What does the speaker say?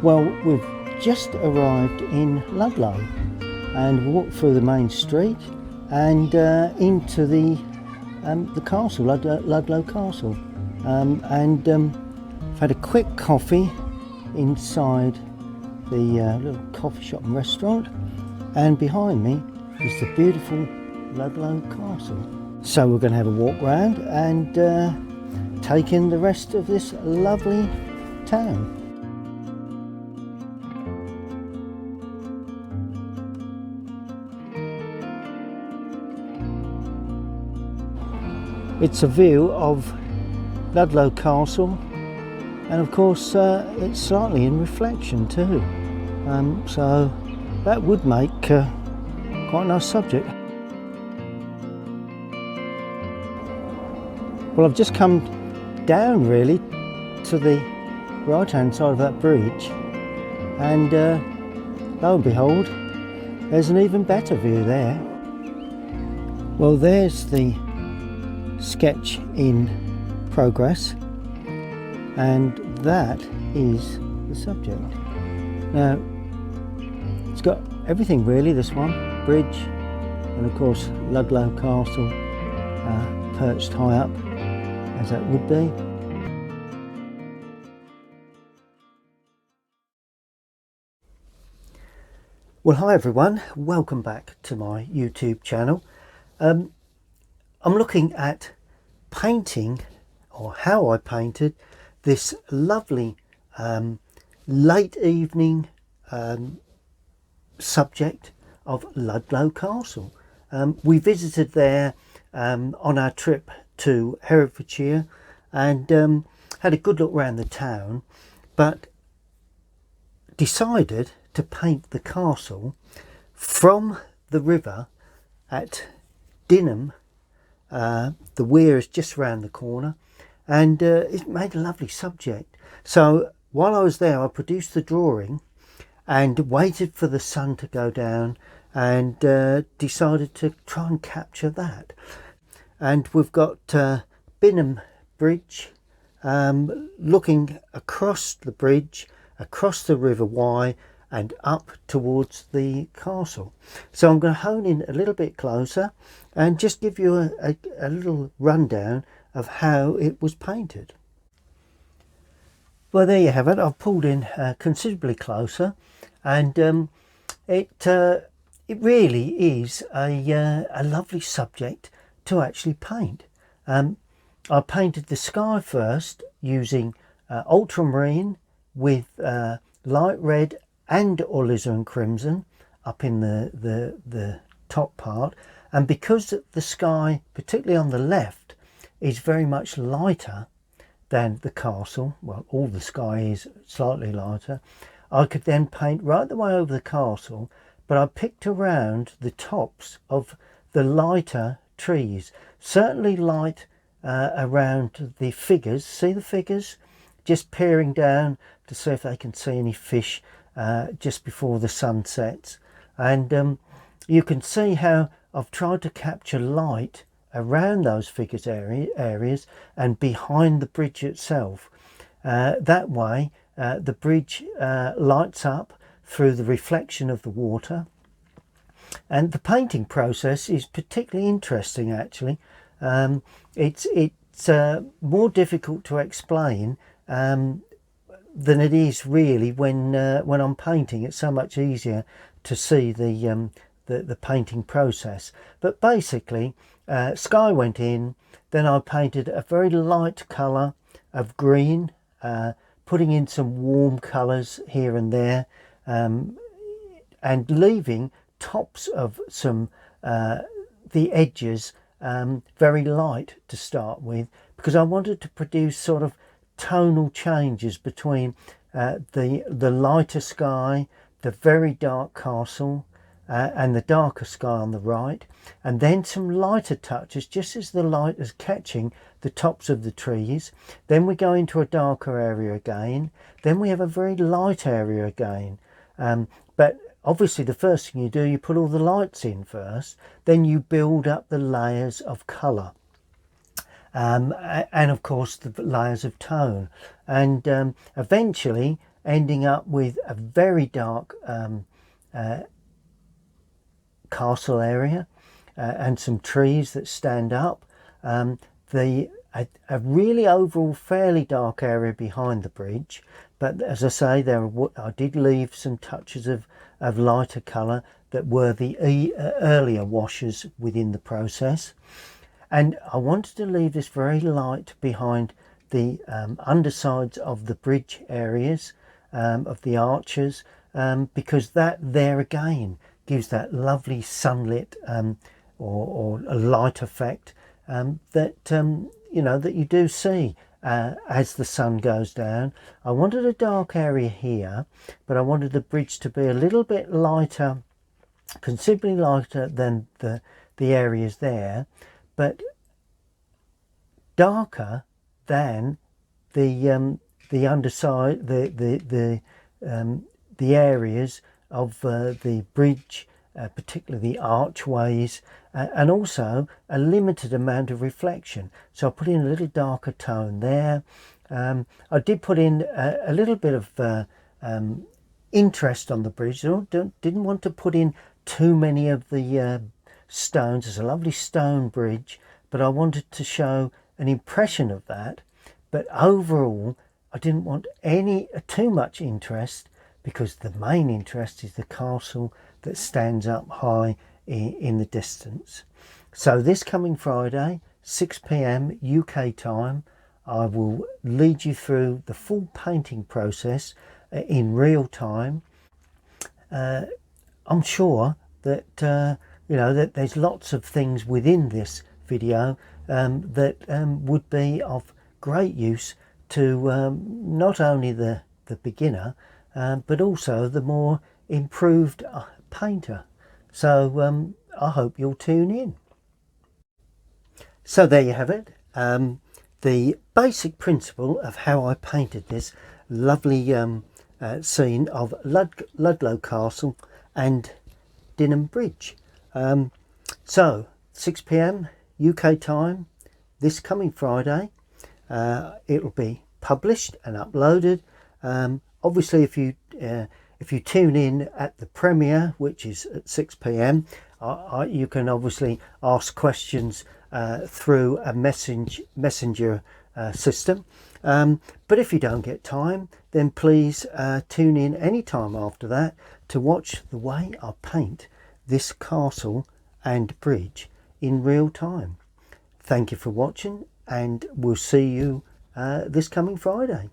Well, we've just arrived in Ludlow and walked through the main street and into the castle, Ludlow Castle, and had a quick coffee inside the little coffee shop and restaurant, and behind me is the beautiful Ludlow Castle. So we're going to have a walk round and take in the rest of this lovely town. It's a view of Ludlow Castle, and of course it's slightly in reflection too, so that would make quite a nice subject. Well, I've just come down really to the right hand side of that bridge, and lo and behold, there's an even better view there. Well, there's the sketch in progress, and that is the subject. Now, it's got everything really, this one, bridge, and of course Ludlow Castle perched high up as that would be. Well, hi everyone, welcome back to my YouTube channel. I'm looking at painting, or how I painted this lovely late evening subject of Ludlow Castle. We visited there on our trip to Herefordshire and had a good look around the town, but decided to paint the castle from the river at Dinham. The weir is just round the corner, and it made a lovely subject. So while I was there, I produced the drawing and waited for the sun to go down, and decided to try and capture that. And we've got Dinham Bridge, looking across the bridge, across the River Wye, and up towards the castle. So I'm going to hone in a little bit closer and just give you a little rundown of how it was painted. Well, there you have it. I've pulled in considerably closer, and it really is a lovely subject to actually paint. I painted the sky first using ultramarine with light red and alizarin crimson up in the top part, and because the sky, particularly on the left, is very much lighter than the castle, well, all the sky is slightly lighter, I could then paint right the way over the castle, but I picked around the tops of the lighter trees, certainly light around the figures. See the figures? Just peering down to see if they can see any fish just before the sun sets, and you can see how I've tried to capture light around those figures areas and behind the bridge itself. That way the bridge lights up through the reflection of the water, and the painting process is particularly interesting actually. It's more difficult to explain than it is really when I'm painting. It's so much easier to see the painting process. But basically, sky went in, then I painted a very light colour of green, putting in some warm colours here and there, and leaving tops of some the edges very light to start with, because I wanted to produce sort of tonal changes between the lighter sky, the very dark castle, and the darker sky on the right, and then some lighter touches just as the light is catching the tops of the trees. Then we go into a darker area again, then we have a very light area again, but obviously the first thing you do, you put all the lights in first, then you build up the layers of colour. And of course the layers of tone, and eventually ending up with a very dark castle area and some trees that stand up. A really overall fairly dark area behind the bridge, but as I say, I did leave some touches of lighter colour that were the earlier washes within the process. And I wanted to leave this very light behind the undersides of the bridge areas of the arches, because that there again gives that lovely sunlit or a light effect that that you do see as the sun goes down. I wanted a dark area here, but I wanted the bridge to be a little bit lighter, considerably lighter than the areas there, but darker than the underside, the areas of the bridge, particularly the archways, and also a limited amount of reflection. So I put in a little darker tone there. I did put in a little bit of interest on the bridge. Didn't want to put in too many of the stones. It's a lovely stone bridge, but I wanted to show an impression of that. But overall, I didn't want too much interest, because the main interest is the castle that stands up high in the distance. So this coming Friday, 6 p.m. UK time, I will lead you through the full painting process in real time. I'm sure that that there's lots of things within this video that would be of great use to not only the beginner but also the more improved painter. So I hope you'll tune in. So there you have it, the basic principle of how I painted this lovely scene of Ludlow Castle and Dinham Bridge. So 6 p.m. UK time this coming Friday. It'll be published and uploaded. Obviously, if you tune in at the premiere, which is at 6 p.m, you can obviously ask questions through a messenger system. But if you don't get time, then please tune in any time after that to watch the way I paint this castle and bridge in real time. Thank you for watching, and we'll see you this coming Friday.